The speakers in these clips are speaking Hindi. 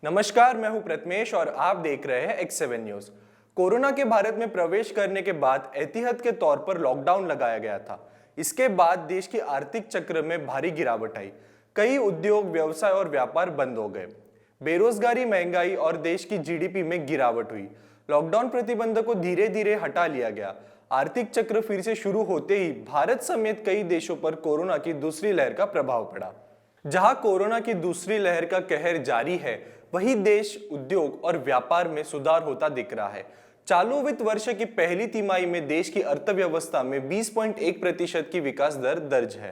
नमस्कार, मैं हूं प्रथमेश और आप देख रहे हैं X7 न्यूज। कोरोना के भारत में प्रवेश करने के बाद एहतियात के तौर पर लॉकडाउन लगाया गया था। इसके बाद देश की आर्थिक चक्र में भारी गिरावट आई। कई उद्योग, व्यवसाय और व्यापार बंद हो गए। बेरोजगारी, महंगाई और देश की जीडीपी में गिरावट हुई। लॉकडाउन प्रतिबंधों को धीरे धीरे हटा लिया गया। आर्थिक चक्र फिर से शुरू होते ही भारत समेत कई देशों पर कोरोना की दूसरी लहर का प्रभाव पड़ा। जहां कोरोना की दूसरी लहर का कहर जारी है, वहीं देश, उद्योग और व्यापार में सुधार होता दिख रहा है। चालू वित्त वर्ष की पहली तिमाही में देश की अर्थव्यवस्था में 20.1% की विकास दर दर्ज है।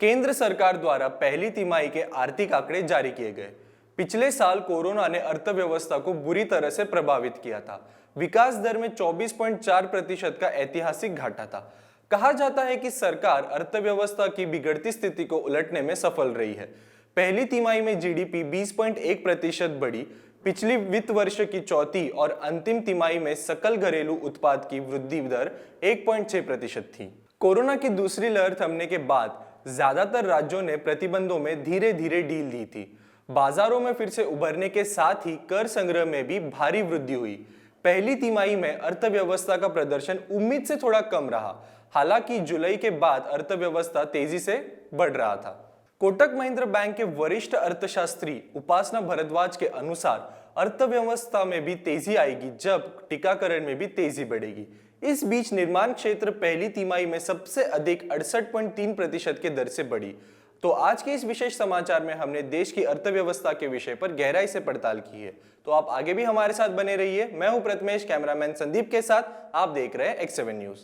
केंद्र सरकार द्वारा पहली तिमाही के आर्थिक आंकड़े जारी किए गए। पिछले साल कोरोना ने अर्थव्यवस्था को बुरी तरह से प्रभावित किया था। विकास दर में 24.4% का ऐतिहासिक घाटा था। कहा जाता है कि सरकार अर्थव्यवस्था की बिगड़ती स्थिति को उलटने में सफल रही है। पहली तिमाही में जीडीपी 20.1% बढ़ी। पिछली वित्त वर्ष की चौथी और अंतिम तिमाही में सकल घरेलू उत्पाद की वृद्धि दर 1.6% थी। कोरोना की दूसरी लहर थमने के बाद ज्यादातर राज्यों ने प्रतिबंधों में धीरे धीरे ढील दी थी। बाजारों में फिर से उभरने के साथ ही कर संग्रह में भी भारी वृद्धि हुई। पहली तिमाही में अर्थव्यवस्था का प्रदर्शन उम्मीद से थोड़ा कम रहा। हालांकि जुलाई के बाद अर्थव्यवस्था तेजी से बढ़ रहा था। कोटक महिंद्रा बैंक के वरिष्ठ अर्थशास्त्री उपासना भारद्वाज के अनुसार अर्थव्यवस्था में भी तेजी आएगी जब टीकाकरण में भी तेजी बढ़ेगी। इस बीच निर्माण क्षेत्र पहली तिमाही में सबसे अधिक 68.3% के दर से बढ़ी। तो आज के इस विशेष समाचार में हमने देश की अर्थव्यवस्था के विषय पर गहराई से पड़ताल की है। तो आप आगे भी हमारे साथ बने रहिए। मैं हूं प्रथमेश, कैमरामैन संदीप के साथ आप देख रहे हैं X7 न्यूज।